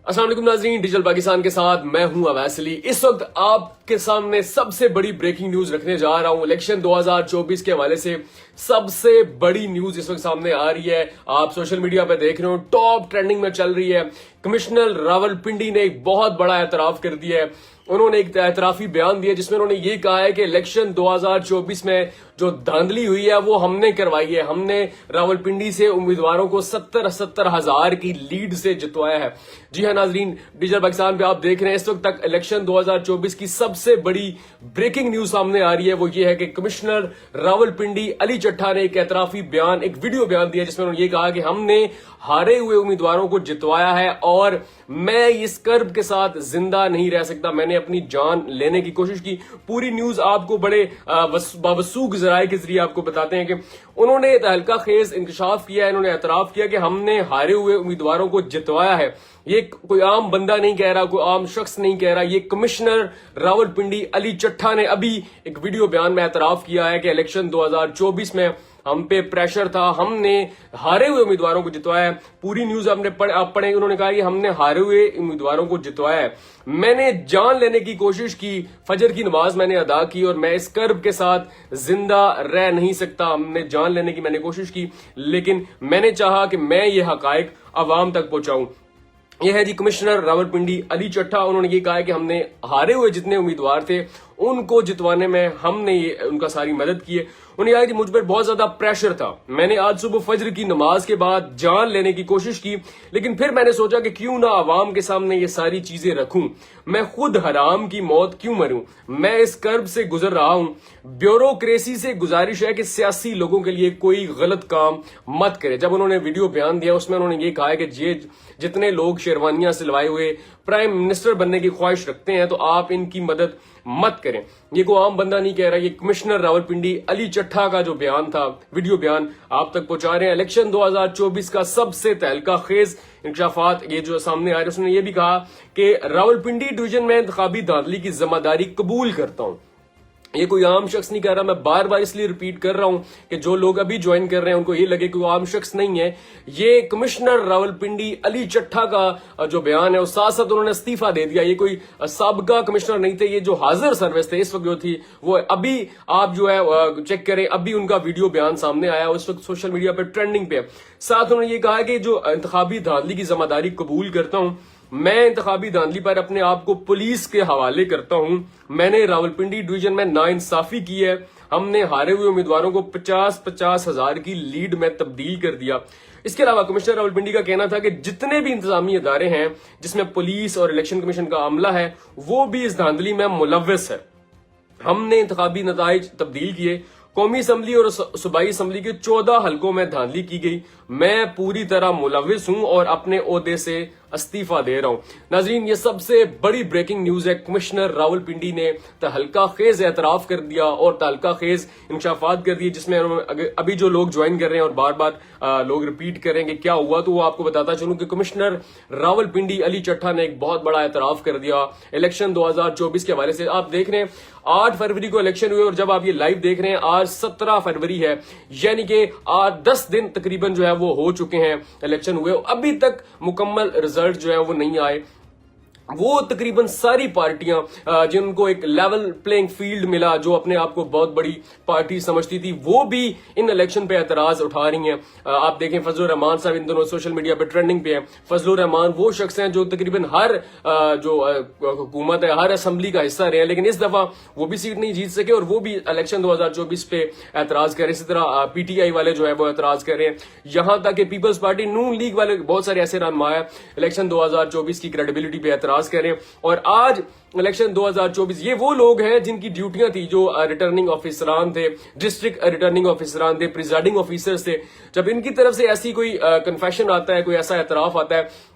अस्सलाम वालेकुम नाज़रीन, डिजिटल पाकिस्तान के साथ मैं हूं अवैस अली। इस वक्त आपके सामने सबसे बड़ी ब्रेकिंग न्यूज रखने जा रहा हूं। इलेक्शन 2024 के हवाले से सबसे बड़ी न्यूज इस वक्त सामने आ रही है। आप सोशल मीडिया पे देख रहे हो, टॉप ट्रेंडिंग में चल रही है। कमिश्नर रावलपिंडी ने एक बहुत बड़ा एतराफ कर दिया है। उन्होंने एक एतराफी बयान दिया जिसमें उन्होंने ये कहा है कि इलेक्शन 2024 में जो धांधली हुई है वो हमने करवाई है। हमने रावलपिंडी से उम्मीदवारों को 70 हजार की लीड से जितवाया है। जी हां नाजरीन, डिजिटल पाकिस्तान पे आप देख रहे हैं। इस वक्त तक इलेक्शन 2024 की सबसे बड़ी ब्रेकिंग न्यूज सामने आ रही है। वो ये है कि कमिश्नर रावलपिंडी अली चट्ठा ने एक एतराफी बयान, एक वीडियो बयान दिया जिसमें उन्होंने ये कहा कि हमने हारे हुए उम्मीदवारों को जितवाया है और मैं इस कर्ब के साथ जिंदा नहीं रह सकता। मैंने अपनी जान लेने की कोशिश की। पूरी न्यूज आपको बड़े बावसूख जराए के जरिए आपको बताते हैं कि उन्होंने हल्का खेज इंकशाफ किया है। इन्होंने एतराफ किया कि हमने हारे हुए उम्मीदवारों को जितवाया है। ये कोई आम बंदा नहीं कह रहा, कोई आम शख्स नहीं कह रहा। ये कमिश्नर रावलपिंडी अली चट्ठा ने अभी एक वीडियो बयान में एतराफ किया है कि इलेक्शन 2024 में हम पे प्रेशर था, हमने हारे हुए उम्मीदवारों को जितवाया है। पूरी न्यूज आपने पढ़े। उन्होंने कहा कि हमने हारे हुए उम्मीदवारों को जितवाया है। मैंने जान लेने की कोशिश की, फजर की नमाज मैंने अदा की और मैं इस कर्ब के साथ जिंदा रह नहीं सकता। हमने जान लेने की मैंने कोशिश की, लेकिन मैंने चाहा कि मैं ये हकायक अवाम तक पहुंचाऊं। यह है जी कमिश्नर रावलपिंडी अली चट्ठा। उन्होंने ये कहा है कि हमने हारे हुए जितने उम्मीदवार थे उनको जितवाने में हमने ये उनका सारी मदद की है। उन्हें कहा कि मुझ पर बहुत ज्यादा प्रेशर था। मैंने आज सुबह फजर की नमाज के बाद जान लेने की कोशिश की, लेकिन फिर मैंने सोचा कि क्यों ना आवाम के सामने ये सारी चीजें रखूं। मैं खुद हराम की मौत क्यों मरूं। मैं इस कर्ब से गुजर रहा हूं। ब्यूरोक्रेसी से गुजारिश है कि सियासी लोगों के लिए कोई गलत काम मत करे। जब उन्होंने वीडियो बयान दिया उसमें उन्होंने ये कहा है कि जितने लोग शेरवानियां सिलवाए हुए प्राइम मिनिस्टर बनने की ख्वाहिश रखते हैं तो आप इनकी मदद मत करें। ये कोई आम बंदा नहीं कह रहा। ये कमिश्नर रावलपिंडी अली चट्ठा का जो बयान था, वीडियो बयान आप तक पहुंचा रहे हैं। इलेक्शन 2024 का सबसे तहलका खेज इंकशाफात ये जो सामने आ रहे हैं। उसने ये भी कहा कि रावलपिंडी डिवीजन में इंतखाबी धांधली की जिम्मेदारी कबूल करता हूं। ये कोई आम शख्स नहीं कर रहा। मैं बार बार इसलिए रिपीट कर रहा हूं कि जो लोग अभी ज्वाइन कर रहे हैं उनको ये लगे कि वो आम शख्स नहीं है। ये कमिश्नर रावलपिंडी अली चट्ठा का जो बयान है, उस साथ साथ उन्होंने इस्तीफा दे दिया। ये कोई साबका कमिश्नर नहीं थे। ये जो हाजिर सर्विस थे इस वक्त जो थी वो अभी आप जो है चेक करें, अभी उनका वीडियो बयान सामने आया, उस वक्त सोशल मीडिया पर ट्रेंडिंग पे है। साथ उन्होंने ये कहा कि जो इंतखाबी धांधली की जिम्मेदारी कबूल करता हूं। मैं इंतखाबी धांधली पर अपने आप को पुलिस के हवाले करता हूं। मैंने रावलपिंडी डिवीजन में नाइंसाफी की है। हमने हारे हुए उम्मीदवारों को 50 हजार की लीड में तब्दील कर दिया। इसके अलावा कमिश्नर रावलपिंडी का कहना था कि जितने भी इंतजामी इदारे हैं जिसमें पुलिस और इलेक्शन कमीशन का अमला है वो भी इस धांधली में मुलव्वस है। हमने इंतखाबी नताइज तब्दील किए। कौमी असम्बली और सूबाई असम्बली के 14 हलकों में धांधली की गई। मैं पूरी तरह मुलव्वस हूं और अपने ओहदे से इस्तीफा दे रहा हूं। नाजरीन, ये सबसे बड़ी ब्रेकिंग न्यूज है। कमिश्नर रावलपिंडी ने तहलका खेज एतराफ कर दिया और तहलका खेज इंकशाफात कर दिए, जिसमें अभी जो लोग ज्वाइन कर रहे हैं और बार बार लोग रिपीट करेंगे क्या हुआ, तो वो आपको बताता चलूं कि कमिश्नर रावलपिंडी अली चट्ठा ने एक बहुत बड़ा एतराफ कर दिया इलेक्शन 2024 के हवाले से। आप देख रहे हैं 8 फरवरी को इलेक्शन हुए और जब आप ये लाइव देख रहे हैं आज 17 फरवरी है, यानी कि 10 दिन तकरीबन जो है वो हो चुके हैं इलेक्शन हुए। अभी तक मुकम्मल रिजल्ट जो है वो नहीं आए। वो तकरीबन सारी पार्टियां जिनको एक लेवल प्लेइंग फील्ड मिला, जो अपने आप को बहुत बड़ी पार्टी समझती थी, वो भी इन इलेक्शन पे एतराज उठा रही हैं। आप देखें फजलुर रहमान साहब इन दोनों सोशल मीडिया पे ट्रेंडिंग पे हैं। फजलुर रहमान वो शख्स हैं जो तकरीबन हर जो हुकूमत है, हर असेंबली का हिस्सा रहे हैं, लेकिन इस दफा वो भी सीट नहीं जीत सके और वो भी इलेक्शन 2024 पे एतराज कर रहे हैं। इसी तरह PTI वाले जो है वो एतराज कर रहे हैं। यहां तक कि पीपल्स पार्टी नून लीग वाले बहुत सारे ऐसे रहनुमा है इलेक्शन 2024 की क्रेडिबिलिटी पे एतराज करें। और आज इलेक्शन 2024 ये वो लोग हैं जिनकी ड्यूटियां थी, जो रिटर्निंग ऑफिसरान थे, डिस्ट्रिक्ट रिटर्निंग ऑफिसरान थे, प्रिजाइडिंग ऑफिसर्स थे। जब इनकी तरफ से ऐसी कोई कन्फेशन आता है, कोई ऐसा एतराफ आता है,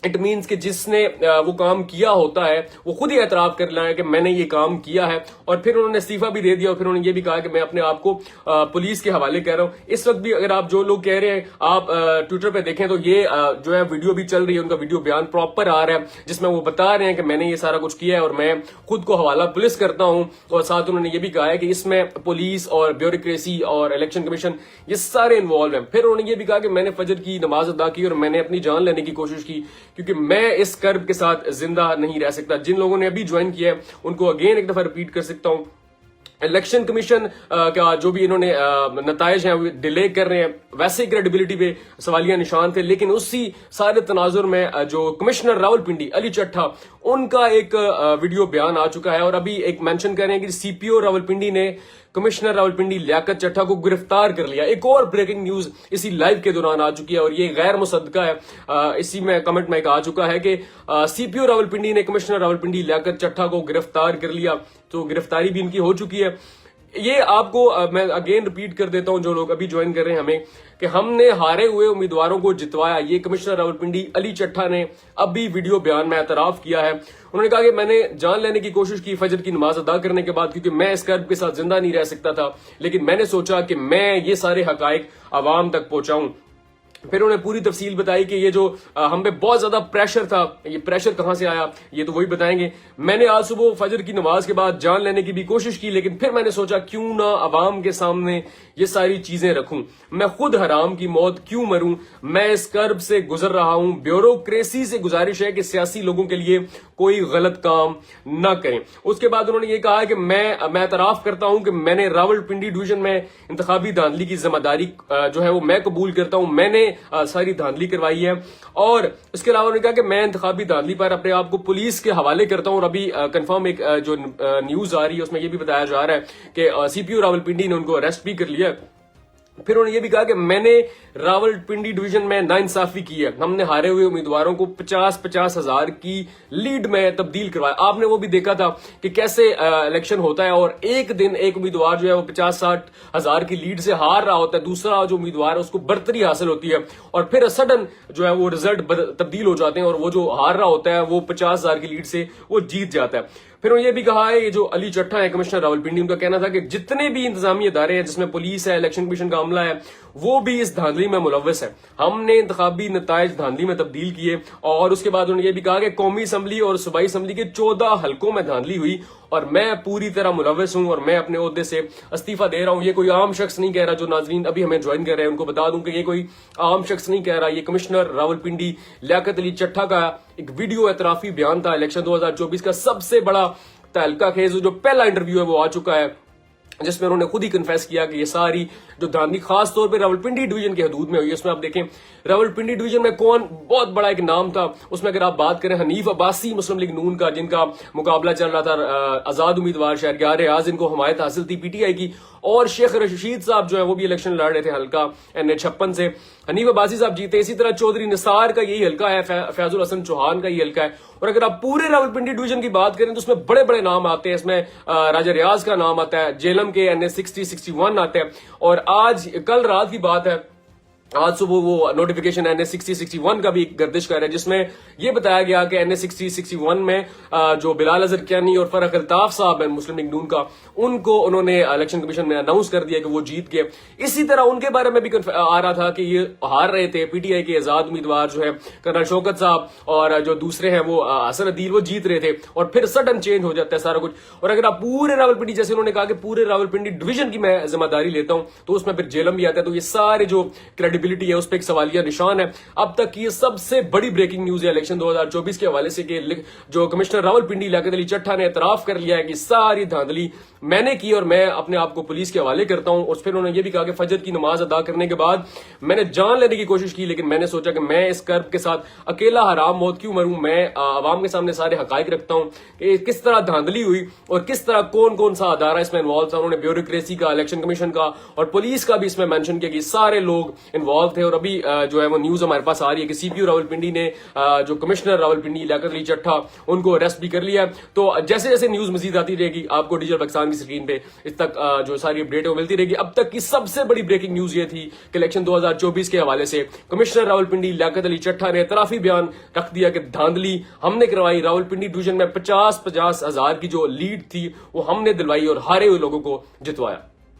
इट मीन्स कि जिसने वो काम किया होता है वो खुद ही एतराफ कर रहा है कि मैंने ये काम किया है। और फिर उन्होंने इस्तीफा भी दे दिया और फिर उन्होंने ये भी कहा कि मैं अपने आप को पुलिस के हवाले कर रहा हूं। इस वक्त भी अगर आप जो लोग कह रहे हैं, आप ट्विटर पे देखें तो ये जो है वीडियो भी चल रही है, उनका वीडियो बयान प्रॉपर आ रहा है जिसमें वो बता रहे हैं कि मैंने ये सारा कुछ किया है और मैं खुद को हवाला पुलिस करता हूं। और साथ उन्होंने ये भी कहा है कि इसमें पुलिस और ब्यूरोक्रेसी और इलेक्शन कमीशन ये सारे इन्वॉल्व हैं। फिर उन्होंने ये भी कहा कि मैंने फजर की नमाज अदा की और मैंने अपनी जान लेने की कोशिश की, क्योंकि मैं इस कर्ब के साथ जिंदा नहीं रह सकता। जिन लोगों ने अभी ज्वाइन किया है उनको अगेन एक दफा रिपीट कर सकता हूं, इलेक्शन कमीशन का जो भी इन्होंने नताइज हैं डिले कर रहे हैं, वैसे क्रेडिबिलिटी पे सवालिया निशान थे, लेकिन उसी सारे तनाजुर में जो कमिश्नर रावलपिंडी अली चट्ठा उनका एक वीडियो बयान आ चुका है और अभी एक मेंशन कर रहे हैं कि सीपीओ रावलपिंडी ने कमिश्नर रावलपिंडी लियाकत चट्ठा को गिरफ्तार कर लिया। एक और ब्रेकिंग न्यूज इसी लाइव के दौरान आ चुकी है और ये गैर मुसद्दका है। इसी में कमेंट में आ चुका है कि सीपीओ रावलपिंडी ने कमिश्नर रावलपिंडी लियाकत चट्ठा को गिरफ्तार कर लिया, तो गिरफ्तारी भी इनकी हो चुकी है। ये आपको मैं अगेन रिपीट कर देता हूं, जो लोग अभी ज्वाइन कर रहे हैं हमें, कि हमने हारे हुए उम्मीदवारों को जितवाया। ये कमिश्नर रावलपिंडी अली चट्ठा ने अभी वीडियो बयान में एतराफ किया है। उन्होंने कहा कि मैंने जान लेने की कोशिश की फजर की नमाज अदा करने के बाद, क्योंकि मैं इस कर्ब के साथ जिंदा नहीं रह सकता था, लेकिन मैंने सोचा कि मैं ये सारे हकायक आवाम तक पहुंचाऊं। फिर उन्होंने पूरी तफसील बताई कि ये जो हम पे बहुत ज्यादा प्रेशर था, ये प्रेशर कहां से आया ये तो वही बताएंगे। मैंने आज सुबह फजर की नमाज के बाद जान लेने की भी कोशिश की, लेकिन फिर मैंने सोचा क्यों ना अवाम के सामने ये सारी चीजें रखूं, मैं खुद हराम की मौत क्यों मरूं, मैं इस कर्ब से गुजर रहा हूं। ब्यूरोक्रेसी से गुजारिश है कि सियासी लोगों के लिए कोई गलत काम न करें। उसके बाद उन्होंने ये कहा कि मैं एतराफ करता हूं कि मैंने रावलपिंडी डिवीजन में इंतखाबी धांधली की जिम्मेदारी जो है वो मैं कबूल करता हूं, मैंने सारी धांधली करवाई है। और इसके अलावा उन्होंने कहा कि मैं इंतखाबी धांधली पर अपने आप को पुलिस के हवाले करता हूं। और अभी कंफर्म एक जो न्यूज आ रही है उसमें यह भी बताया जा रहा है कि सीपीओ रावलपिंडी ने उनको अरेस्ट भी कर लिया। फिर उन्होंने ये भी कहा कि मैंने रावलपिंडी डिवीजन में नाइंसाफी की है, हमने हारे हुए उम्मीदवारों को 50-50 हजार की लीड में तब्दील करवाया। आपने वो भी देखा था कि कैसे इलेक्शन होता है और एक दिन एक उम्मीदवार जो है वो 50-60 हजार की लीड से हार रहा होता है, दूसरा जो उम्मीदवार है उसको बढ़तरी हासिल होती है और फिर सडन जो है वो रिजल्ट तब्दील हो जाते हैं और वो जो हार रहा होता है वो 50 हजार की लीड से वो जीत जाता है। फिर उन्होंने ये भी कहा है, ये जो अली चट्ठा है कमिश्नर रावलपिंडी, उनका कहना था कि जितने भी इंतजामी इदारे हैं जिसमें पुलिस है, इलेक्शन कमीशन का अमला है, वो भी इस धांधली में मुलव्वस है। हमने इंतखाबी नताइज धांधली में तब्दील किए। और उसके बाद उन्होंने ये भी कहा कि कौमी असम्बली और सूबाई असम्बली के 14 हलकों में धांधली हुई और मैं पूरी तरह मुलव्वस हूं और मैं अपने ओहदे से इस्तीफा दे रहा हूं। ये कोई आम शख्स नहीं कह रहा, जो नाजरीन अभी हमें ज्वाइन कर रहे हैं उनको बता दूं कि ये कोई आम शख्स नहीं कह रहा, ये कमिश्नर रावलपिंडी लियाकत अली चट्ठा का एक वीडियो एतराफी बयान था। इलेक्शन 2024 का सबसे बड़ा तहलका खेज जो पहला इंटरव्यू है वो आ चुका है, जिसमें उन्होंने खुद ही कन्फेस किया कि ये सारी जो धांधली खास तौर पे रावलपिंडी डिवीजन के हदूद में हुई है। उसमें आप देखें रावलपिंडी डिवीजन में कौन बहुत बड़ा एक नाम था, उसमें अगर आप बात करें हनीफ अब्बासी मुस्लिम लीग नून का, जिनका मुकाबला चल रहा था आजाद उम्मीदवार शहरयार आज इनको हमायत हासिल थी पीटीआई की, और शेख रशीद साहब जो है वो भी इलेक्शन लड़ रहे थे हल्का NA56 से, हनीफ अब्बासी साहब जीते। इसी तरह चौधरी निसार का यही हल्का है, फैजुल हसन चौहान का यही हल्का है। और अगर आप पूरे रावलपिंडी डिवीजन की बात करें तो उसमें बड़े बड़े नाम आते हैं। इसमें राजा रियाज का नाम आता है, जेलम के NA60-61 आते हैं। और आज कल रात की बात है, आज सुबह वो नोटिफिकेशन NA60-61 का भी गर्दिश कर रहा है, जिसमें यह बताया गया कि NA60-61 में जो बिलाल अजहर कियानी और फरख अल्ताफ साहब है मुस्लिम लीग नून का, उनको उन्होंने इलेक्शन कमीशन में अनाउंस कर दिया कि वो जीत गए। इसी तरह उनके बारे में भी आ रहा था कि ये हार रहे थे, पीटीआई के आजाद उम्मीदवार जो है कर्नल शौकत साहब और जो दूसरे हैं वो हसन अदील, वो जीत रहे थे और फिर सडन चेंज हो जाता है सारा कुछ। और अगर आप पूरे रावलपिंडी, जैसे उन्होंने कहा कि पूरे रावलपिंडी डिवीजन की मैं जिम्मेदारी लेता हूं, तो उसमें फिर जेलम भी आता है। तो ये सारे जो क्रेडिबिलिटी है उस पर एक सवालिया निशान है। अब तक की सबसे बड़ी ब्रेकिंग न्यूज है इलेक्शन 2024 के हवाले से कि जो कमिश्नर रावलपिंडी लियाकत अली चट्ठा ने एतराफ कर लिया है कि सारी धांधली मैंने की और मैं अपने आप को पुलिस के हवाले करता हूं। और फिर उन्होंने ये भी कहा कि फजर की नमाज अदा करने के बाद मैंने जान लेने की कोशिश की, लेकिन मैंने सोचा कि मैं इस कर्ब के साथ अकेला हराम मौत क्यों मरूं। मैं आवाम के सामने सारे हकाइक रखता हूं कि किस तरह धांधली हुई और किस तरह कौन कौन सा अदारा इसमें इन्वॉल्व था। उन्होंने ब्यूरोक्रेसी का, इलेक्शन कमीशन का और पुलिस का भी इसमें मेंशन किया कि सारे लोग इन्वॉल्व थे। और अभी जो है वो न्यूज हमारे पास आ रही है कि सीपीओ रावलपिंडी ने जो कमिश्नर रावलपिंडी लियाकत अली चट्ठा, उनको अरेस्ट भी कर लिया। तो जैसे जैसे न्यूज मजीद आती रहेगी आपको डिजिटल पाकिस्तान की स्क्रीन पे इस तक जो सारी अपडेट है वो मिलती रहेगी। अब तक की सबसे बड़ी ब्रेकिंग न्यूज ये थी कि इलेक्शन 2024 के हवाले से कमिश्नर रावलपिंडी लियाकत अली चट्ठा ने एतराफी बयान रख दिया कि धांधली हमने करवाई, रावलपिंडी डिवीजन में 50-50 हजार की जो लीड थी वो हमने दिलवाई और हारे हुए लोगों को जितवाया।